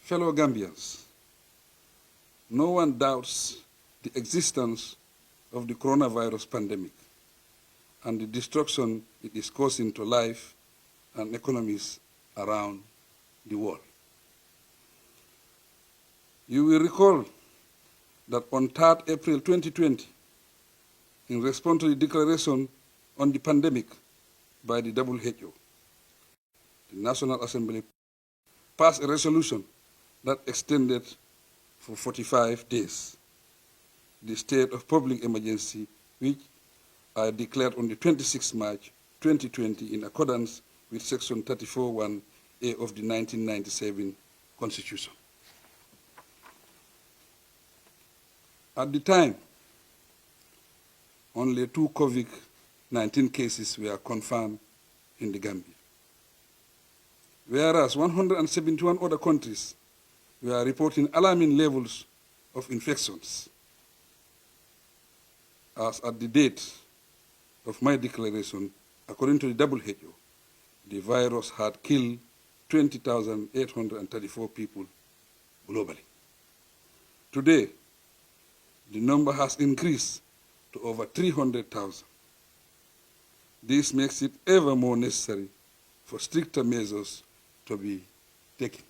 Fellow Gambians, no one doubts the existence of the coronavirus pandemic and the destruction it is causing to life and economies around the world. You will recall that on 3rd April 2020, in response to the declaration on the pandemic by the WHO, the National Assembly passed a resolution that extended for 45 days the state of public emergency, which I declared on the 26th March 2020 in accordance with Section 34(1)(a) of the 1997 Constitution. At the time, only 2 COVID-19 cases were confirmed in the Gambia, whereas 171 other countries were reporting alarming levels of infections. As at the date of my declaration, according to the WHO, the virus had killed 20,834 people globally. Today, the number has increased to over 300,000. This makes it ever more necessary for stricter measures to be taken.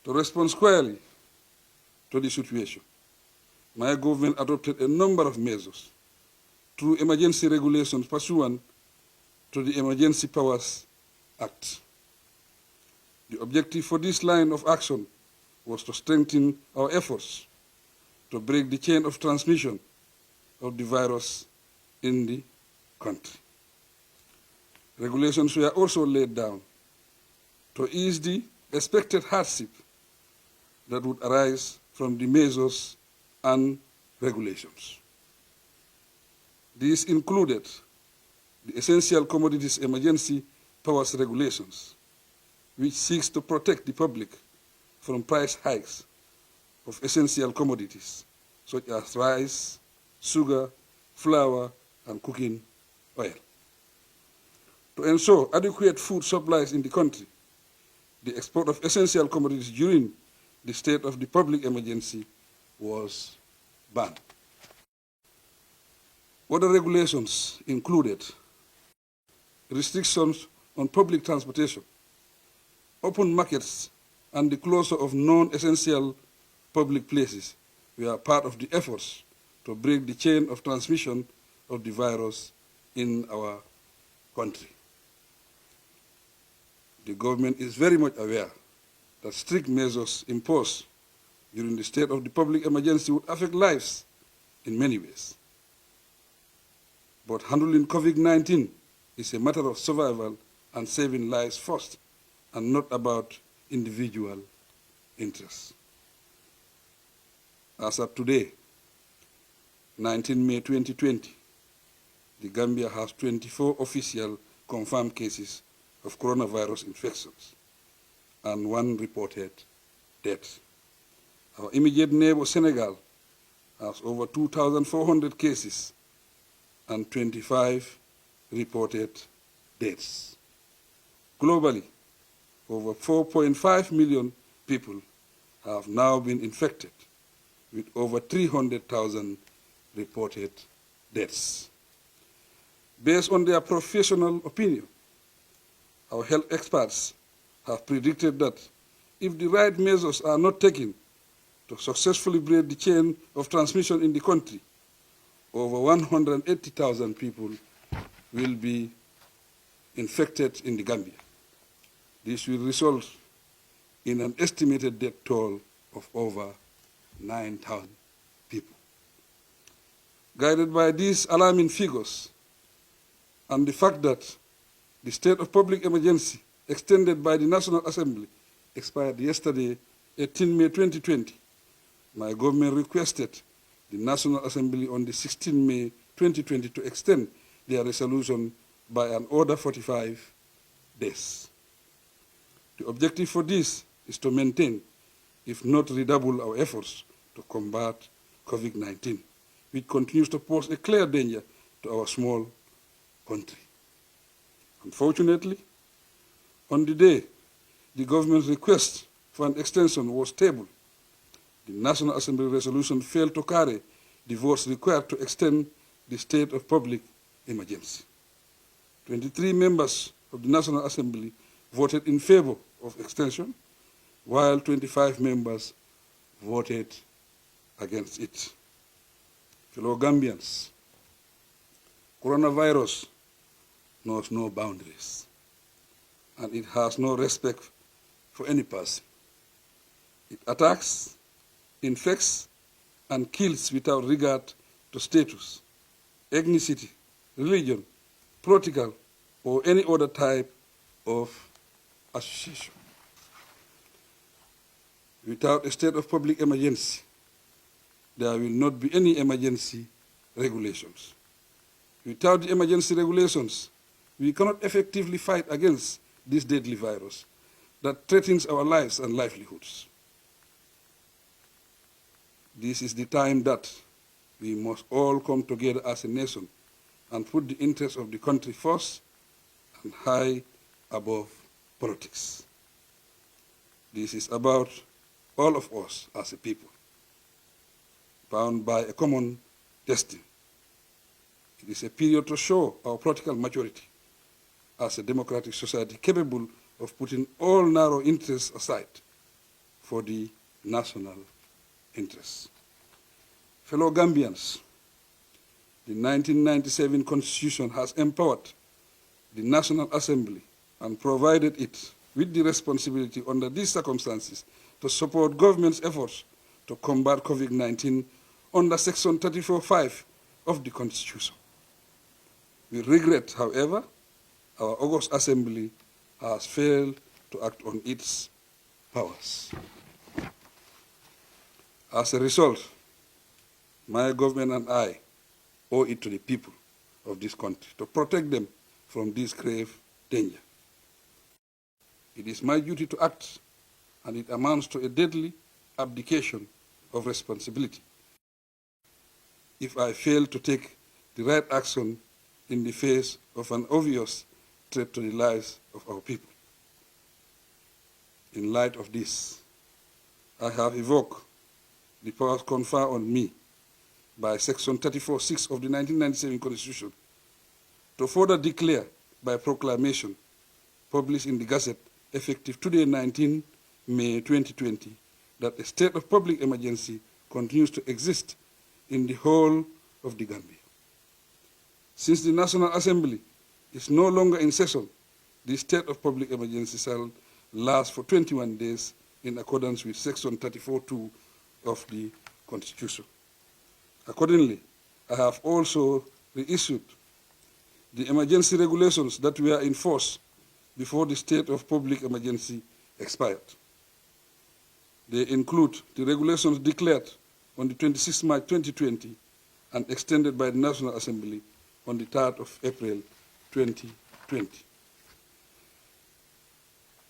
To respond squarely to the situation, my government adopted a number of measures through emergency regulations pursuant to the Emergency Powers Act. The objective for this line of action was to strengthen our efforts to break the chain of transmission of the virus in the country. Regulations were also laid down to ease the expected hardship that would arise from the measures and regulations. These included the Essential Commodities Emergency Powers Regulations, which seeks to protect the public from price hikes of essential commodities such as rice, sugar, flour, and cooking oil. To ensure adequate food supplies in the country, the export of essential commodities during the state of the public emergency was banned. Other regulations included restrictions on public transportation, open markets, and the closure of non-essential public places were part of the efforts to break the chain of transmission of the virus in our country. The government is very much aware that strict measures imposed during the state of the public emergency would affect lives in many ways. But handling COVID-19 is a matter of survival and saving lives first, and not about individual interests. As of today, 19 May 2020, the Gambia has 24 official confirmed cases of coronavirus infections and 1 reported death. Our immediate neighbor, Senegal, has over 2,400 cases and 25 reported deaths. Globally, over 4.5 million people have now been infected, with over 300,000 reported deaths. Based on their professional opinion, our health experts have predicted that if the right measures are not taken to successfully break the chain of transmission in the country, over 180,000 people will be infected in the Gambia. This will result in an estimated death toll of over 9,000 people. Guided by these alarming figures and the fact that the state of public emergency extended by the National Assembly expired yesterday, 18 May 2020, my government requested the National Assembly on the 16 May 2020 to extend their resolution by an order 45 days. The objective for this is to maintain, if not redouble, our efforts to combat COVID-19, which continues to pose a clear danger to our small country. Unfortunately, on the day the government's request for an extension was tabled, the National Assembly resolution failed to carry the votes required to extend the state of public emergency. 23 members of the National Assembly voted in favor of extension, while 25 members voted against it. Fellow Gambians, coronavirus knows no boundaries, and it has no respect for any person. It attacks, infects, and kills without regard to status, ethnicity, religion, political, or any other type of association. Without a state of public emergency, there will not be any emergency regulations. Without the emergency regulations, we cannot effectively fight against this deadly virus that threatens our lives and livelihoods. This is the time that we must all come together as a nation and put the interests of the country first and high above politics. This is about all of us as a people, bound by a common destiny. It is a period to show our political maturity as a democratic society capable of putting all narrow interests aside for the national interests. Fellow Gambians, the 1997 Constitution has empowered the National Assembly and provided it with the responsibility under these circumstances to support government's efforts to combat COVID-19 under Section 34(5) of the Constitution. We regret, however, our August Assembly has failed to act on its powers. As a result, my government and I owe it to the people of this country to protect them from this grave danger. It is my duty to act, and it amounts to a deadly abdication of responsibility if I fail to take the right action in the face of an obvious threat to the lives of our people. In light of this, I have evoked the powers conferred on me by Section 34(6) of the 1997 Constitution to further declare by proclamation published in the Gazette effective today, 19 May 2020, that a state of public emergency continues to exist in the whole of the Gambia. Since the National Assembly is no longer in session, the state of public emergency shall last for 21 days in accordance with Section 34(2) of the Constitution. Accordingly, I have also reissued the emergency regulations that were in force before the state of public emergency expired. They include the regulations declared on the 26th March 2020 and extended by the National Assembly on the 3rd of April 2020.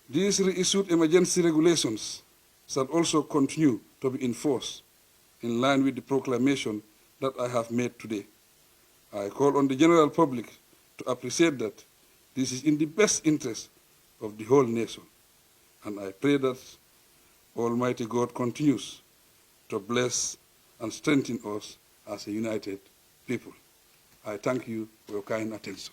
These reissued emergency regulations shall also continue to be enforced in line with the proclamation that I have made today. I call on the general public to appreciate that this is in the best interest of the whole nation, and I pray that Almighty God continues to bless and strengthen us as a united people. I thank you for your kind attention.